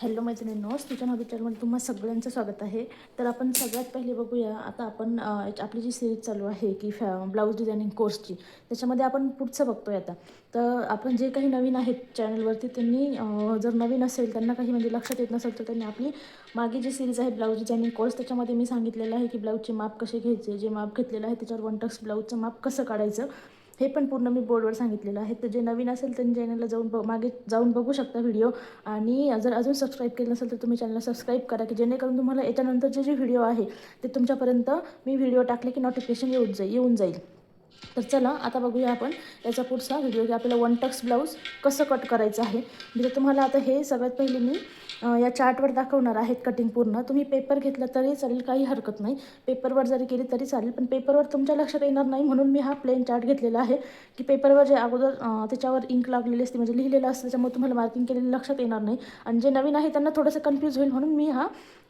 Hello मैत्रिणींनो, stitch and hobby चॅनलमध्ये तुम्हा सगळ्यांचं स्वागत आहे. तर आपण सगळ्यात पहिले बघूया, आता आपण आपली जी सिरीज चालू आहे की ब्लाऊज डिझायनिंग कोर्सची, त्याच्यामध्ये आपण पुढचं बघतोय आता. तर आपण जे काही नवीन आहेत चॅनलवरती, त्यांनी जर नवीन असेल, त्यांना काही म्हणजे लक्षात येत नसेल, तर त्यांनी आपली मागे जी सिरीज आहे ब्लाऊज डिझायनिंग कोर्स, त्याच्यामध्ये मी सांगितलेलं आहे की ब्लाऊजचे माप कसे घ्यायचे, जे माप घेतलेलं आहे त्याच्यावर वन टक्स ब्लाऊजचं माप कसं काढायचं, हे पण पूर्ण मी बोर्डवर सांगितलेलं आहे. तर जे नवीन असेल त्यांनी चॅनलला मागे जाऊन बघू शकता व्हिडिओ. आणि जर अजून सबस्क्राईब केलं नसेल तर तुम्ही चॅनलला सबस्क्राईब करा, की जेणेकरून तुम्हाला याच्यानंतरचे जे व्हिडिओ आहे ते तुमच्यापर्यंत मी व्हिडिओ टाकले की नोटिफिकेशन येऊन जाईल. तर चला आता बघूया आपण याचा पुढचा व्हिडिओ, की आपल्याला वन टक्स ब्लाऊज कसं कट करायचं आहे. म्हणजे तुम्हाला आता हे सगळ्यात पहिले मी या चार्टवर दाखवणार आहेत कटिंग पूर्ण. तुम्ही पेपर घेतला तरी चालेल, काही हरकत नाही. पेपरवर जरी केली तरी चालेल, पण पेपरवर तुमच्या लक्षात येणार नाही म्हणून मी हा प्लेन चार्ट घेतलेला आहे, की पेपरवर जे अगोदर त्याच्यावर इंक लागलेली असते, म्हणजे लिहिलेलं असतं, त्याच्यामुळे तुम्हाला मार्किंग केलेलं लक्षात येणार नाही. आणि जे नवीन आहे त्यांना थोडंसं कन्फ्यूज होईल म्हणून मी हा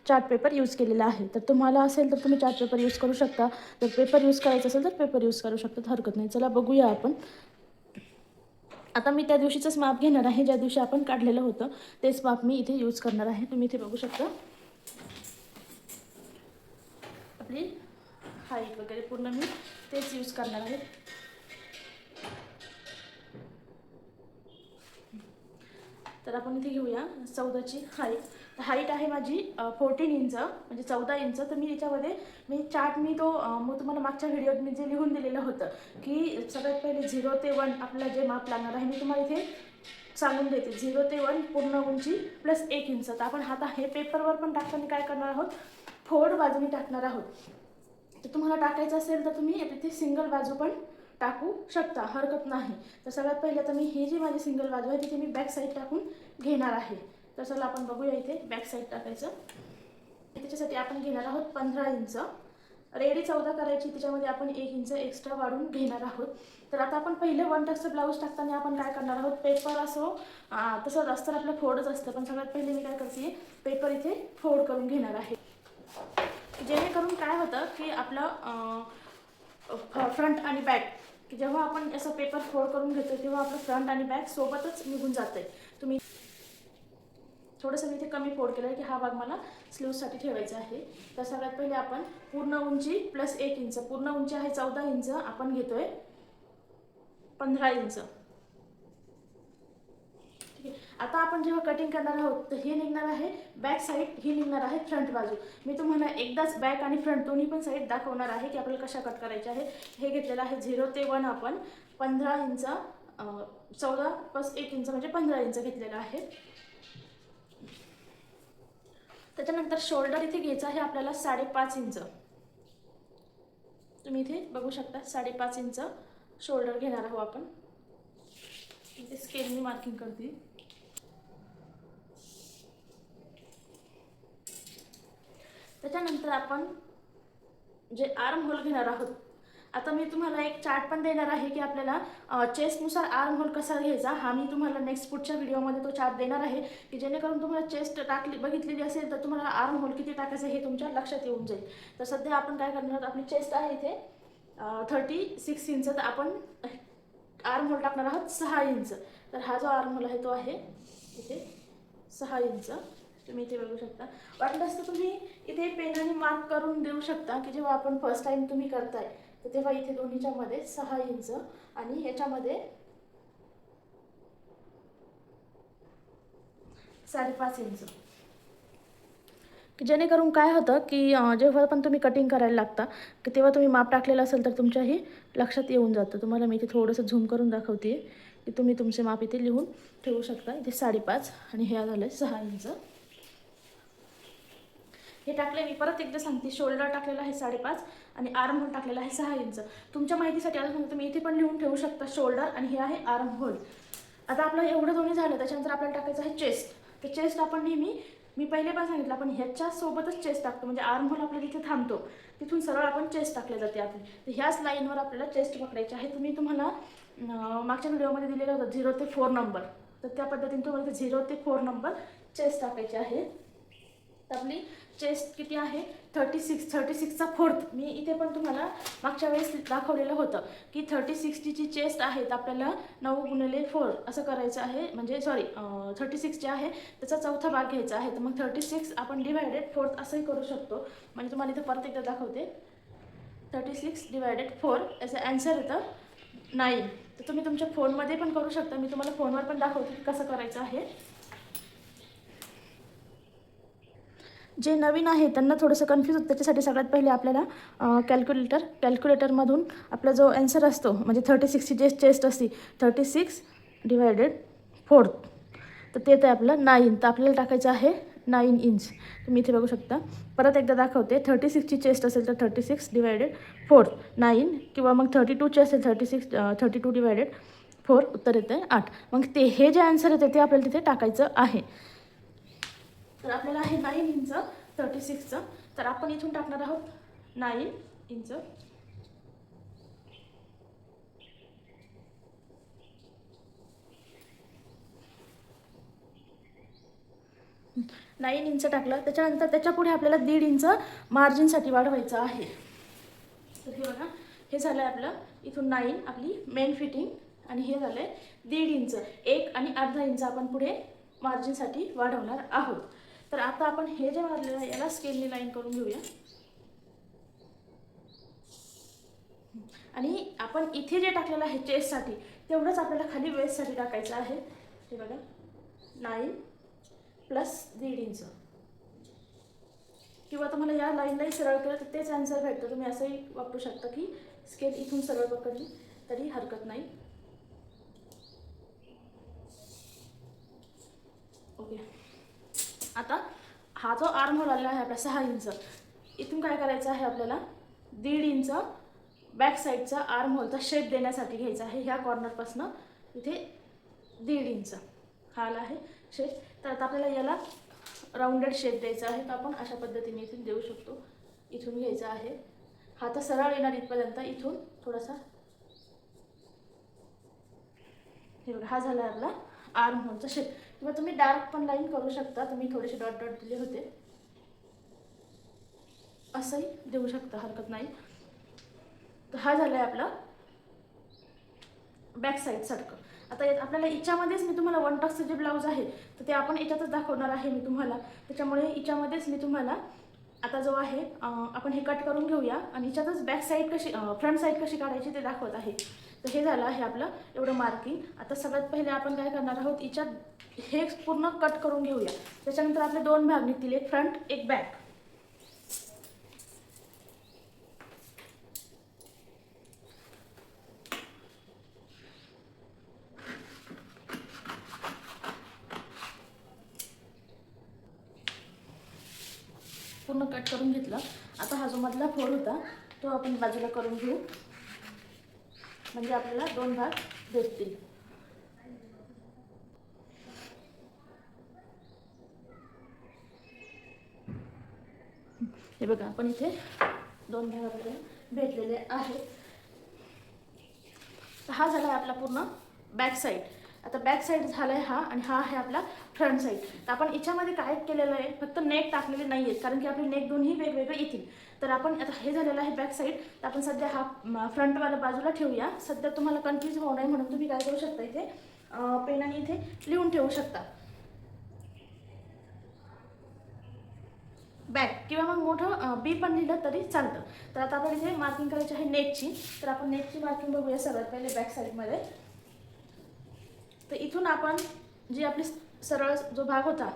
चार्ट पेपर यूज केलेला आहे. तर तुम्हाला असेल तर तुम्ही चार्ट पेपर यूज करू शकता. जर पेपर यूज करायचं असेल तर पेपर यूज करू शकतात, हरकत नाही. चला बघूया आपण. आता मी त्या दिवशीचंच माप घेणार आहे, ज्या दिवशी आपण काढलेलं होतं तेच माप मी इथे यूज करणार आहे. तुम्ही इथे बघू शकता आपली हाईट वगैरे पूर्ण मी तेच यूज करणार आहे. तर आपण इथे घेऊया 14ची हाईट. हाईट आहे माझी 14 इंच, म्हणजे 14 इंच. तर मी याच्यामध्ये चार्ट मग तुम्हाला मागच्या व्हिडिओत मी जे लिहून दिलेलं होतं, की सगळ्यात पहिले 0 ते 1 आपल्याला जे माप लागणार आहे मी तुम्हाला इथे सांगून देते. 0 ते 1 पूर्ण उंची प्लस 1 इंच. तर आपण आता हे पेपरवर पण टाकताना काय करणार आहोत, फोल्ड बाजूने टाकणार आहोत. तर तुम्हाला टाकायचं असेल तर तुम्ही तिथे सिंगल बाजू पण टाकू शकता, हरकत नाही. तर सगळ्यात पहिले आता मी ही जी माझी सिंगल बाजू आहे तिथे मी बॅक साईड टाकून घेणार आहे. तर चला आपण बघूया इथे बॅक साईड टाकायचं. त्याच्यासाठी आपण घेणार आहोत 15 इंच. रेडी 14 करायची, त्याच्यामध्ये आपण 1 इंच एक्स्ट्रा वाढून घेणार आहोत. तर आता आपण पहिले वन टक्सचं ब्लाऊज टाकताना आपण काय करणार आहोत, पेपर असो तसंच असतं आपलं फोल्डच असतं, पण सगळ्यात पहिले मी काय करते, पेपर इथे फोल्ड करून घेणार आहे. जेणेकरून काय होतं की आपलं फ्रंट आणि बॅक, की जेव्हा आपण असं पेपर फोल्ड करून घेतो तेव्हा आपलं फ्रंट आणि बॅक सोबतच निघून जाते. तुम्ही थोडंसं मी इथे कमी फोल्ड केलं आहे, की हा भाग मला स्लीव्हसाठी ठेवायचा आहे. तर सगळ्यात पहिले आपण पूर्ण उंची प्लस 1 इंच, पूर्ण उंची आहे 14 इंच, आपण घेतोय 15 इंच. ठीक आहे. आता आपण जेव्हा कटिंग करणार आहोत तर हे निघणार आहे बॅक साईड, ही निघणार आहे फ्रंट बाजू. मी तुम्हाला एकदाच बॅक आणि फ्रंट दोन्ही पण साईड दाखवणार आहे की आपल्याला कशा कट करायच्या आहे. हे घेतलेलं आहे 0 ते 1 आपण 15 इंच, 14 प्लस 1 इंच म्हणजे 15 इंच घेतलेलं आहे. त्याच्यानंतर शोल्डर इथे घ्यायचा आहे आपल्याला 5.5 इंच. तुम्ही इथे बघू शकता 5.5 इंच शोल्डर घेणार आहोत आपण. इथे स्केलनी मार्किंग करते. त्याच्यानंतर आपण जे आर्म होल घेणार आहोत, आता मी तुम्हाला एक चार्ट पण देणार आहे की आपल्याला चेस्टनुसार आर्म होल कसा घ्यायचा, हा मी तुम्हाला नेक्स्ट पुढच्या व्हिडिओमध्ये तो चार्ट देणार आहे, की जेणेकरून तुम्हाला चेस्ट बघितलेली असेल तर तुम्हाला आर्म होल किती टाकायचं हे तुमच्या लक्षात येऊन जाईल. तर सध्या आपण काय करणार आहोत, आपली चेस्ट आहे इथे 36 इंच, तर आपण आर्म होल टाकणार आहोत 6 इंच. तर हा जो आर्म होल आहे तो आहे इथे 6 इंच. तुम्ही इथे बघू शकता. वाटलंच तर तुम्ही इथे पेनाने मार्क करून देऊ शकता, की जेव्हा आपण फर्स्ट टाइम तुम्ही करताय तर तेव्हा इथे दोन्हीच्या मध्ये 6 इंच आणि ह्याच्यामध्ये 5.5 इंच. जेणेकरून काय होतं की जेव्हा पण तुम्ही कटिंग करायला लागता की तेव्हा तुम्ही माप टाकलेलं असेल तर तुमच्याही लक्षात येऊन जातं. तुम्हाला मी इथे थोडंसं झूम करून दाखवते, की तुम्ही तुमचे माप इथे लिहून ठेवू शकता. इथे 5.5 आणि हे झालं 6 इंच. हे टाकले. मी परत एकदा सांगते, शोल्डर टाकलेला आहे 5.5 आणि आर्म होल टाकलेला आहे 6 इंच. तुमच्या माहितीसाठी आता सांगतो, तुम्ही इथे पण लिहून ठेवू शकता शोल्डर आणि हे आहे आर्म होल. आता आपलं एवढं दोन्ही झालं, त्याच्यानंतर आपल्याला टाकायचं आहे चेस्ट. तर चेस्ट आपण नेहमी, मी पहिले पण सांगितलं, आपण ह्याच्यासोबतच चेस्ट टाकतो, म्हणजे आर्म होल आपल्या तिथे थांबतो, तिथून सरळ आपण चेस्ट टाकले जाते आपली. तर ह्याच लाईनवर आपल्याला चेस्ट पकडायची आहे. तुम्हाला मागच्या व्हिडिओमध्ये दिलेलं होतं 0 ते 4 नंबर, तर त्या पद्धतीने तुम्हाला 0 ते 4 नंबर चेस्ट टाकायचे आहे. तर आपली चेस्ट किती आहे 36चा फोर्थ. मी इथे पण तुम्हाला मागच्या वेळेस दाखवलेलं होतं की 36ची चेस्ट आहे तर आपल्याला 9 × 4 असं करायचं आहे. म्हणजे सॉरी 36 जे आहे त्याचा चौथा भाग घ्यायचा आहे. तर मग 36 आपण डिवायडेड 4 असंही करू शकतो. म्हणजे तुम्हाला इथे परत एकदा दाखवते. 36 / 4 याचं ॲन्सर येतं 9. तर तुम्ही तुमच्या फोनमध्ये पण करू शकता. मी तुम्हाला फोनवर पण दाखवते की कसं करायचं आहे. जे नवीन आहे त्यांना थोडंसं कन्फ्यूज होतं, त्याच्यासाठी सगळ्यात पहिले आपल्याला कॅल्क्युलेटरमधून आपला जो ॲन्सर असतो म्हणजे 36ची जे चेस्ट असते 36 / 4 तर ते तर आपलं 9. तर आपल्याला टाकायचं आहे 9 इंच. तुम्ही इथे बघू शकता. परत एकदा दाखवते. 36ची चेस्ट असेल तर 36 / 4 9 किंवा मग 32ची असेल 32 / 4 उत्तर येतं आहे 8. मग ते हे जे ॲन्सर येते ते आपल्याला तिथे टाकायचं आहे. तर आपल्याला आहे 9 इंच 36चं. तर आपण इथून टाकणार आहोत 9 इंच. 9 इंच टाकलं. त्याच्यानंतर त्याच्या पुढे आपल्याला 1.5 इंच मार्जिनसाठी वाढवायचं आहे. तर हे बघा, हे झालं आहे आपलं इथून 9 आपली मेन फिटिंग आणि हे झालं आहे 1.5 इंच. 1 आणि अर्धा इंच आपण पुढे मार्जिनसाठी वाढवणार आहोत. तर आता आपण हे जे मारलेलं आहे याला स्केलने लाईन करून घेऊया. आणि आपण इथे जे टाकलेलं आहे चेस्टसाठी तेवढंच आपल्याला खाली वेस्टसाठी टाकायचं आहे. हे बघा 9 + 1.5 इंच. किंवा तुम्हाला या लाईनलाही सरळ केलं तर तेच ॲन्सर भेटतं. तुम्ही असंही वापरू शकता की स्केल इथून सरळ पकडली तरी हरकत नाही. ओके. आता हा जो आर्म होल आलेला आहे आपला 6 इंच, इथून काय करायचं आहे आपल्याला 1.5 इंच बॅक साईडचा आर्म होलचा शेप देण्यासाठी घ्यायचा आहे. ह्या कॉर्नरपासून इथे 1.5 इंच हा आला आहे शेप. तर आता आपल्याला याला राऊंडेड शेप द्यायचा आहे. तर आपण अशा पद्धतीने इथून देऊ शकतो. इथून घ्यायचा आहे. हा तर सरळ येणार इथपर्यंत. इथून थोडासा हे बघा, हा झाला आपला आर्म होलचा शेप. किंवा तुम्ही डार्क पण लाईन करू शकता. तुम्ही थोडेसे डॉट डॉट दिले होते, असंही देऊ शकता, हरकत नाही. तर हा झाला आहे आपला बॅक साईडसारखं. आता आपल्याला याच्यामध्येच मी तुम्हाला 1 टक्सचं जे ब्लाऊज आहे तर ते आपण याच्यातच दाखवणार आहे मी तुम्हाला. त्याच्यामुळे याच्यामध्येच मी तुम्हाला आता जो आहे आपण हे कट करून घेऊया आणि याच्यातच बॅक साईड कशी फ्रंट साईड कशी काढायची ते दाखवत आहे. तर हे झालं आहे आपलं एवढं मार्किंग. आता सगळ्यात पहिले आपण काय करणार आहोत, याच्यात हे पूर्ण कट करून घेऊया. त्याच्यानंतर आपले 2 भाग निघतील, एक फ्रंट एक बॅक. पूर्ण कट करून घेतलं. आता हा जो मधला फोड होता तो आपण बाजूला करून घेऊ, म्हणजे आपल्याला 2 भाग भेटतील. हे बघा, आपण इथे 2 भाग आपल्याला भेटलेले आहेत. हा झाला आहे आपला पूर्ण बॅक साईड. आता बॅक साईड झाला आहे हा, आणि हा आहे आपला फ्रंट साईड. तर आपण याच्यामध्ये काय केलेलं आहे, फक्त नेक टाकलेले नाही आहेत, कारण की आपले नेक दोन्ही वेगवेगळे येतील. तर आपण आता हे झालेलं आहे बॅक साईड. तर आपण सध्या हा फ्रंटवाला बाजूला ठेवूया. सध्या तुम्हाला कन्फ्यूज होऊ नये म्हणून तुम्ही काय करू शकता, इथे पेनाने इथे लिहून ठेवू शकता बॅक, किंवा मग मोठं बी पण लिहिलं तरी चालतं. तर आता आपण इथे मार्किंग करायची आहे नेकची. तर आपण नेकची मार्किंग बघूया सर्वात पहिले बॅक साईडमध्ये. तर इथून आपण जी आपली सरळ जो भाग होता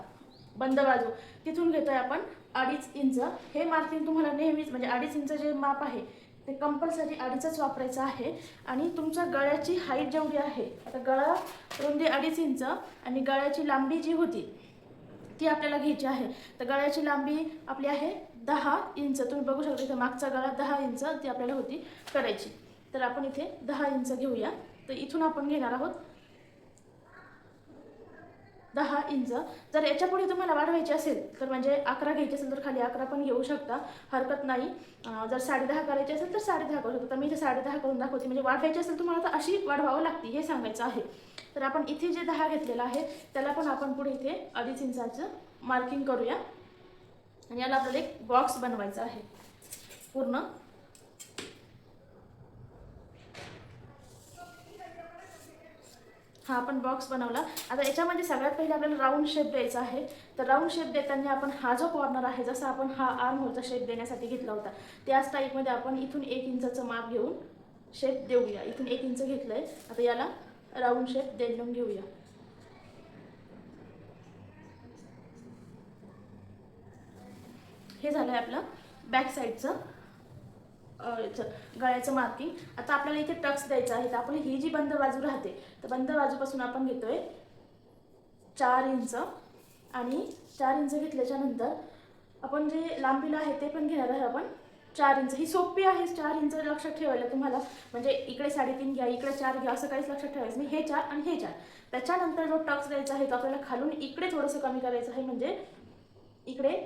बंद बाजू तिथून घेतोय आपण 2.5 इंच. हे मार्किंग तुम्हाला नेहमीच म्हणजे 2.5 इंच जे माप आहे ते कंपल्सरी 2.5च वापरायचं आहे. आणि तुमच्या गळ्याची हाईट जेवढी आहे, आता गळा रुंदी 2.5 इंच आणि गळ्याची लांबी जी होती ती आपल्याला घ्यायची आहे. तर गळ्याची लांबी आपली आहे 10 इंच. तुम्ही बघू शकता इथे मागचा गळा 10 इंच ती आपल्याला होती करायची. तर आपण इथे 10 इंच घेऊया. तर इथून आपण घेणार आहोत 10 इंच. जर याच्या पुढे तुम्हाला वाढवायची असेल तर म्हणजे 11 घ्यायची असेल तर खाली 11 पण घेऊ शकता, हरकत नाही. जर 10.5 करायची असेल तर 10.5 करू शकता. तर मी इथे 10.5 करून दाखवते. म्हणजे वाढवायची असेल तुम्हाला तर अशी वाढवावं लागते हे सांगायचं आहे. तर आपण इथे जे 10 घेतलेलं आहे त्याला पण आपण पुढे इथे 2.5 इंचाचं मार्किंग करूया. आणि याला आपल्याला एक बॉक्स बनवायचा आहे पूर्ण. हा आपण बॉक्स बनवला. आता याच्यामध्ये सगळ्यात पहिले आपल्याला राऊंड शेप द्यायचा आहे. तर राऊंड शेप देताना आपण हा जो कॉर्नर आहे, जसा आपण हा आर्म होलचा शेप देण्यासाठी घेतला होता, त्याच टाईपमध्ये आपण इथून 1 इंचाचं माप घेऊन शेप देऊया. इथून 1 इंच घेतलंय. आता याला राऊंड शेप देऊन घेऊया. हे झालंय आपलं बॅक साईडचं गळ्याचं मार्किंग. आता आपल्याला इथे टक्स द्यायचं आहे. तर आपण ही जी बंद बाजू राहते, तर बंद बाजूपासून आपण घेतोय 4 इंच आणि 4 इंच घेतल्याच्या नंतर आपण जे लांबीला आहे ते पण घेणार आहे आपण 4 इंच. ही सोपी आहे 4 इंच लक्षात ठेवायला तुम्हाला. म्हणजे इकडे 3.5 घ्या, इकडे 4 घ्या, असं काहीच लक्षात ठेवायचं नाही. हे 4 आणि हे 4. त्याच्यानंतर जो टक्स द्यायचा आहे तो आपल्याला खालून इकडे थोडंसं कमी करायचं आहे. म्हणजे इकडे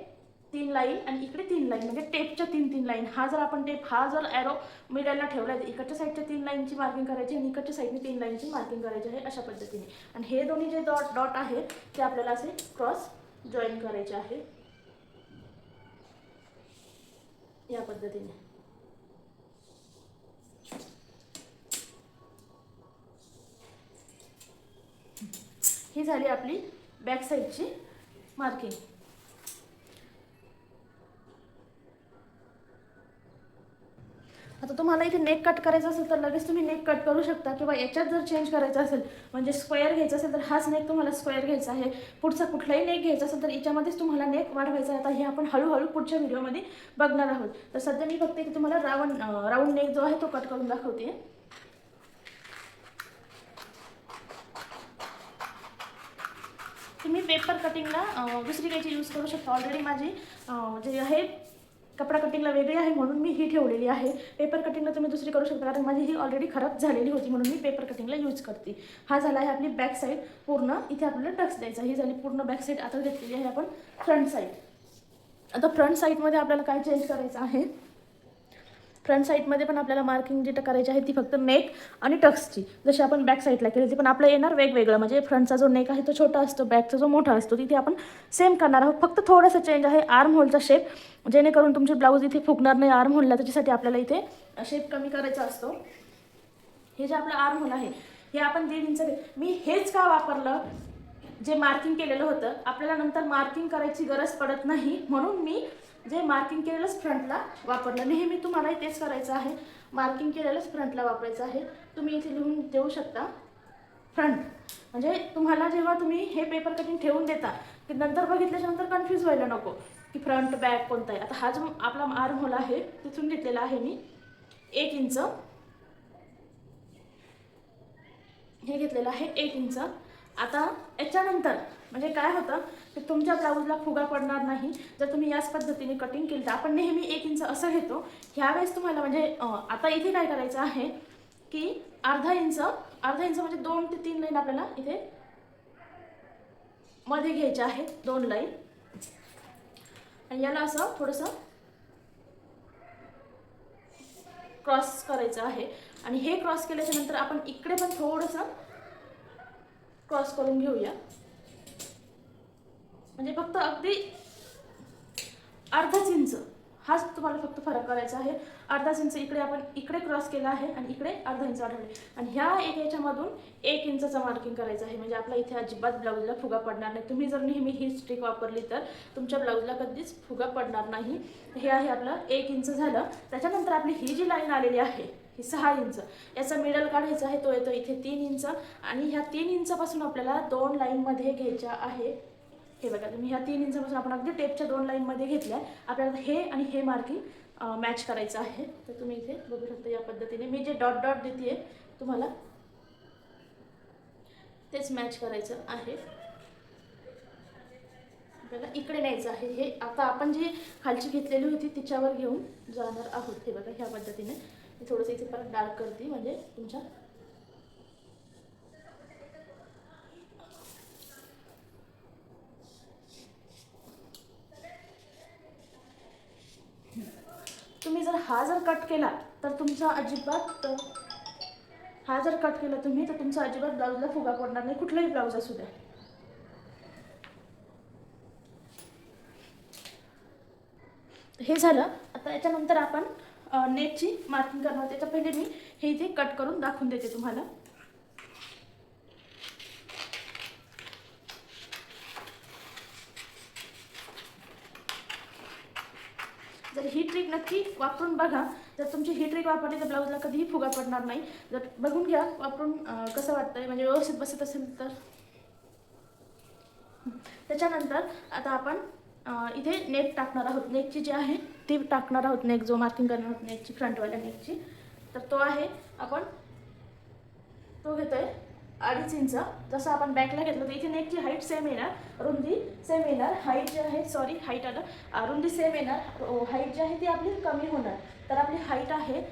3 लाईन आणि इकडे 3 लाईन, म्हणजे टेपच्या 3 लाईन. हा जर आपण टेप हा जर ॲरो मिडलला ठेवला तर इकडच्या साईडच्या 3 लाईनची मार्किंग करायची आणि इकडच्या साईडने 3 लाईनची मार्किंग करायची आहे अशा पद्धतीने. आणि हे दोन्ही जे डॉट आहे ते आपल्याला असे क्रॉस जॉईन करायचे आहे या पद्धतीने. ही झाली आपली बॅक साईडची मार्किंग. आता तुम्हाला इथे नेक कट करायचं असेल तर लगेच तुम्ही नेक कट करू शकता, किंवा याच्यात जर चेंज करायचं असेल म्हणजे स्क्वेअर घ्यायचं असेल तर हाच नेक तुम्हाला स्क्वेअर घ्यायचा आहे. पुढचा कुठलाही नेक घ्यायचा असेल तर याच्यामध्येच तुम्हाला नेक वाढवायचा आहे. आता हे आपण हळूहळू पुढच्या व्हिडिओमध्ये बघणार आहोत. तर सध्या मी फक्त इथे तुम्हाला राऊंड नेक जो आहे तो कट करून दाखवते. तुम्ही पेपर कटिंगला दुसरी काहीची यूज करू शकता. ऑलरेडी माझी जे आहे कपडा कटिंगला वेगळी आहे म्हणून मी ही ठेवलेली आहे. पेपर कटिंगला तुम्ही दुसरी करू शकता, कारण माझी ही ऑलरेडी खराब झालेली होती म्हणून मी पेपर कटिंगला यूज करते. हा झाला आहे आपली बॅक साईड पूर्ण. इथे आपल्याला टक्स द्यायचा. ही झाली पूर्ण बॅक साईड. आता घेतलेली आहे आपण फ्रंट साईड. आता फ्रंट साईडमध्ये आपल्याला काय चेंज करायचं आहे, फ्रंट साईडमध्ये पण आपल्याला मार्किंग जी करायची आहे ती फक्त नेक आणि टक्सची, जशी आपण बॅक साईडला केली ती. पण आपलं येणार वेगवेगळं. म्हणजे फ्रंटचा जो नेक आहे तो छोटा असतो, बॅकचा जो मोठा असतो, तिथे आपण सेम करणार आहोत. फक्त थोडंसं चेंज आहे आर्म होलचा शेप, जेणेकरून तुमचे ब्लाऊज इथे फुगणार नाही आर्म होलला. त्याच्यासाठी आपल्याला इथे शेप कमी करायचा असतो. हे जे आपलं आर्म होल आहे हे आपण 1.5 इंच. मी हेच का वापरलं, जे मार्किंग केलेलं होतं आपल्याला नंतर मार्किंग करायची गरज पडत नाही म्हणून मी जे मार्किंग केलेलंच फ्रंटला वापरलं. नेहमी तुम्हालाही तेच करायचं आहे, मार्किंग केलेलंच फ्रंटला वापरायचं आहे. तुम्ही इथे लिहून देऊ शकता फ्रंट. म्हणजे तुम्हाला जेव्हा तुम्ही हे पेपर कटिंग ठेवून देता की नंतर बघितल्याच्यानंतर कन्फ्यूज व्हायला नको की फ्रंट बॅक कोणता आहे. आता हा जो आपला आर्म होल आहे तिथून घेतलेला आहे मी 1 इंच. हे घेतलेलं आहे 1 इंच. आता याच्यानंतर म्हणजे काय होतं की तुमच्या ब्लाऊजला फुगा पडणार नाही जर तुम्ही याच पद्धतीने कटिंग केली तर. आपण नेहमी 1 इंच असं घेतो. ह्यावेळेस तुम्हाला म्हणजे आता इथे काय करायचं आहे की अर्धा इंच म्हणजे 2 ते 3 लाईन आपल्याला इथे मध्ये घ्यायच्या आहेत, 2 लाईन. आणि याला असं थोडंसं क्रॉस करायचं आहे. आणि हे क्रॉस केल्याच्या नंतर आपण इकडे पण थोडंसं क्रॉस करून घेऊया. म्हणजे फक्त अगदी अर्धाच इंच हाच तुम्हाला फक्त फरक करायचा आहे. अर्धाच इंच इकडे आपण इकडे क्रॉस केला आहे आणि इकडे अर्धा इंच वाढवले. आणि ह्या एक याच्यामधून 1 इंचचं मार्किंग करायचं आहे. म्हणजे आपला इथे अजिबात ब्लाऊजला फुगा पडणार नाही. तुम्ही जर नेहमी ही स्ट्रिक वापरली तर तुमच्या ब्लाऊजला कधीच फुगा पडणार नाही. हे आहे आपलं 1 इंच झालं. त्याच्यानंतर आपली ही जी लाईन आलेली आहे ही 6 इंच, याचा मिडल काढायचा आहे. तो येतो इथे 3 इंच. आणि ह्या 3 इंचापासून आपल्याला 2 लाईनमध्ये घ्यायच्या आहे. हे बघा तुम्ही ह्या 3 इंचापासून आपण अगदी टेपच्या 2 लाईनमध्ये घेतल्या. आपल्याला हे आणि हे मार्किंग मॅच करायचं आहे. तर तुम्ही इथे बघू शकता या पद्धतीने मी जे डॉट देते तुम्हाला तेच मॅच करायचं आहे. आपल्याला इकडे न्यायचं आहे. हे आता आपण जी खालची घेतलेली होती तिच्यावर घेऊन जाणार आहोत. हे बघा ह्या पद्धतीने मी थोडंसं इथे परत डार्क करते म्हणजे तुमच्या तुम्ही जर हा जर कट केला तर तुमचा अजिबात हा जर कट केला तुम्ही तर तुमचा अजिबात ब्लाऊजला फुगा पडणार नाही, कुठलाही ब्लाऊज असू द्या. हे झालं. आता याच्यानंतर आपण नेटची मार्किंग करणार. त्याच्या पहिले मी हे इथे कट करून दाखवून देते तुम्हाला. जर ही ट्रिक नक्की वापरून बघा. जर तुमची ही ट्रिक वापरली तर ब्लाऊजला कधीही फुगा पडणार नाही. जर बघून घ्या वापरून कसं वाटतंय, म्हणजे व्यवस्थित बसत असेल तर. त्याच्यानंतर आता आपण इथे नेक टाकणार आहोत. नेकची जी आहे ती टाकणार आहोत. नेक जो मार्किंग करणार आहोत नेकची, फ्रंटवाल्या नेकची, तर तो आहे आपण तो घेतोय 2.5 इंच. जसं आपण बॅकला घेतलं तर इथे नेकची हाईट सेम येणार, रुंदी सेम येणार. हाईट जी आहे, सॉरी हाईट आलं, रुंदी सेम येणार. हाईट जी आहे ती आपली कमी होणार. तर आपली हाईट आहे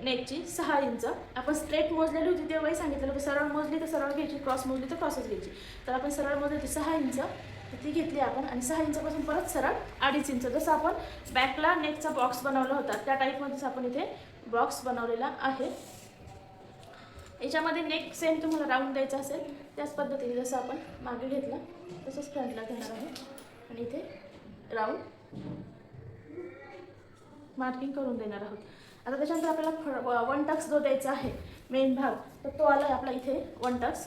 नेकची 6 इंच. आपण स्ट्रेट मोजलेली होती तेव्हाही सांगितलेलं, सरळ मोजली तर सरळ घ्यायची, क्रॉस मोजली तर क्रॉसच घ्यायची. तर आपण सरळ मोजली होती 6 इंच, तर ती घेतली आपण. आणि 6 इंचापासून परत सरळ 2.5 इंच. जसं आपण बॅकला नेकचा बॉक्स बनवला होता त्या टाईपमध्येच आपण इथे बॉक्स बनवलेला आहे. याच्यामध्ये नेक सेम तुम्हाला राऊंड द्यायचा असेल त्याच पद्धतीने जसं आपण मागे घेतला तसंच फ्रंटला घेणार आहोत. आणि इथे राऊंड मार्किंग करून देणार आहोत. आता त्याच्यानंतर आपल्याला 1 टक्स जो द्यायचा आहे मेन भाग, तर तो आला आहे आपला इथे 1 टक्स.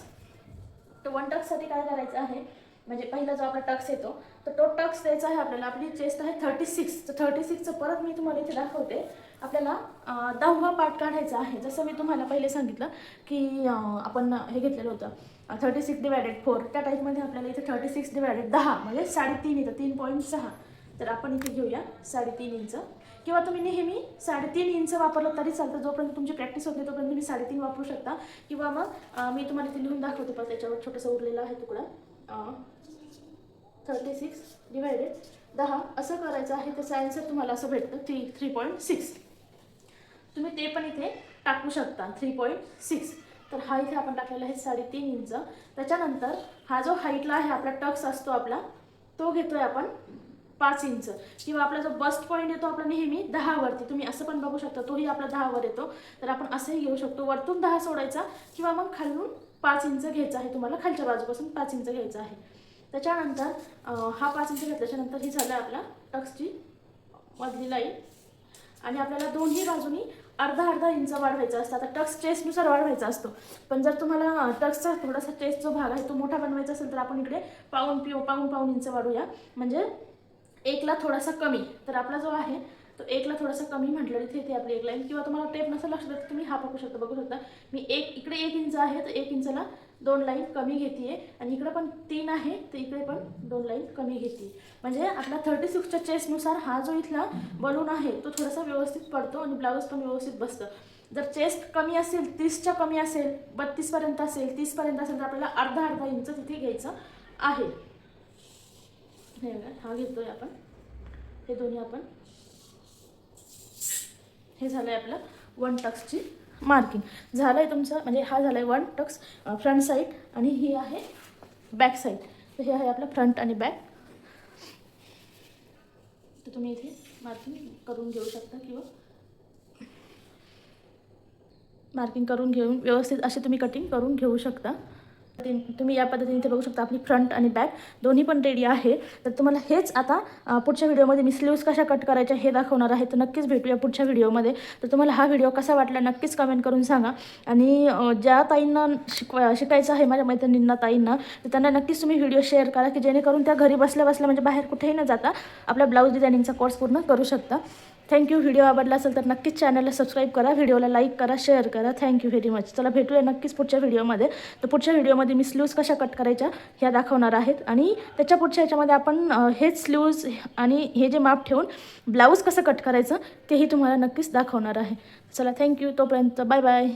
तर 1 टक्ससाठी काय करायचं आहे, म्हणजे पहिला जो आपला टक्स येतो तर तो टक्स द्यायचा आहे आपल्याला. आपली चेस्ट आहे 36. तर 36चं परत मी तुम्हाला इथे दाखवते. आपल्याला 10वा पार्ट काढायचा आहे. जसं मी तुम्हाला पहिले सांगितलं की आपण हे घेतलेलं होतं 36/4. त्या टाईपमध्ये आपल्याला इथे 36/10 म्हणजे 3.5 येतं, 3.6. तर आपण इथे घेऊया 3.5 इंच. किंवा तुम्ही नेहमी 3.5 इंच वापरलं तरी चालतं. जोपर्यंत तुमची प्रॅक्टिस होत नाही तोपर्यंत तुम्ही 3.5 वापरू शकता. किंवा मग मी तुम्हाला इथे लिहून दाखवते, पण त्याच्यावर छोटंसं उरलेलं आहे तुकडा. 36/10 असं करायचं आहे. त्याचं आन्सर तुम्हाला असं भेटतं 3.6. तुम्ही ते पण इथे टाकू शकता 3.6. तर हा इथे आपण टाकलेला आहे 3.5 इंच. त्याच्यानंतर हा जो हाईटला आहे आपला टक्स असतो आपला, तो घेतोय आपण 5 इंच. किंवा आपला जो बस्ट पॉईंट येतो आपला नेहमी 10 वरती, तुम्ही असं पण बघू शकता, तोही आपला 10 वर येतो. तर आपण असंही घेऊ शकतो, वरतून 10 सोडायचा किंवा मग खालून 5 इंच घ्यायचा आहे. तुम्हाला खालच्या बाजूपासून 5 इंच घ्यायचं आहे. त्याच्यानंतर हा 5 इंच घेतल्याच्यानंतर ही झालं आपला टक्सची मधली लाईन. आणि आपल्याला दोन्ही बाजूनी अर्धा इंच वाढवायचा असतं. आता टक्स चेस्टनुसार वाढवायचा असतो, पण जर तुम्हाला टक्सचा थोडासा चेस्ट जो भाग आहे तो मोठा बनवायचा असेल तर आपण इकडे पाऊण इंच वाढूया. म्हणजे 1ला थोडासा कमी. तर आपला जो आहे तो 1ला थोडासा कमी म्हटलं इथे आपली 1 लाईन. किंवा तुम्हाला टेप नसेल लक्षात तर तुम्ही हा बघू शकता. मी इकडे 1 इंच आहे तर 1 इंचला 2 लाईन कमी घेते. आणि इकडे पण 3 आहे तर इकडे पण 2 लाईन कमी घेते. म्हणजे आपला 36च्या चेस्टनुसार हा जो इथला बलून आहे तो थोडासा व्यवस्थित पडतो आणि ब्लाऊज पण व्यवस्थित बसतं. जर चेस्ट कमी असेल, 30च्या कमी असेल, 32पर्यंत असेल, 30पर्यंत असेल, तर आपल्याला अर्धा इंच तिथे घ्यायचं आहे. हे हा घेतोय आपण, हे दोन्ही आपण. हे झालं आहे आपलं 1 टक्सची मार्किंग. झालं आहे तुमचं, म्हणजे हा झाला आहे 1 टक्स फ्रंट साईड आणि ही आहे बॅक साईड. तर हे आहे आपलं फ्रंट आणि बॅक. तर तुम्ही इथे मार्किंग करून घेऊ शकता किंवा मार्किंग करून घेऊन व्यवस्थित अशी तुम्ही कटिंग करून घेऊ शकता. तुम्ही या पद्धतीने इथे बघू शकता आपली फ्रंट आणि बॅक दोन्ही पण रेडी आहे. तर तुम्हाला हेच आता पुढच्या व्हिडिओमध्ये मी स्लीव्स कशा कट करायच्या हे दाखवणार आहे. तर नक्कीच भेटूया पुढच्या व्हिडिओमध्ये. तर तुम्हाला हा व्हिडिओ कसा वाटला नक्कीच कमेंट करून सांगा. आणि ज्या ताईंना शिकायचं आहे, माझ्या मैत्रिणींना, ताईंना, तर त्यांना नक्कीच तुम्ही व्हिडिओ शेअर करा की जेणेकरून त्या घरी बसल्या बसल्या म्हणजे बाहेर कुठेही न जाता आपला ब्लाऊज डिझायनिंगचा कोर्स पूर्ण करू शकता. थँक्यू. व्हिडिओ आवडला असेल तर नक्कीच चॅनलला सबस्क्राईब करा, व्हिडिओला लाईक करा, शेअर करा. Thank you very much. चला भेटूया नक्कीच पुढच्या व्हिडिओमध्ये. तर पुढच्या व्हिडिओमध्ये मी स्लीव्स कशा कट करायच्या ह्या दाखवणार आहेत. आणि त्याच्या पुढच्या ह्याच्यामध्ये आपण हेच स्लीव्स आणि हे जे माप ठेवून ब्लाऊज कसं कट करायचं तेही तुम्हाला नक्कीच दाखवणार आहे. चला थँक्यू. तोपर्यंत बाय बाय.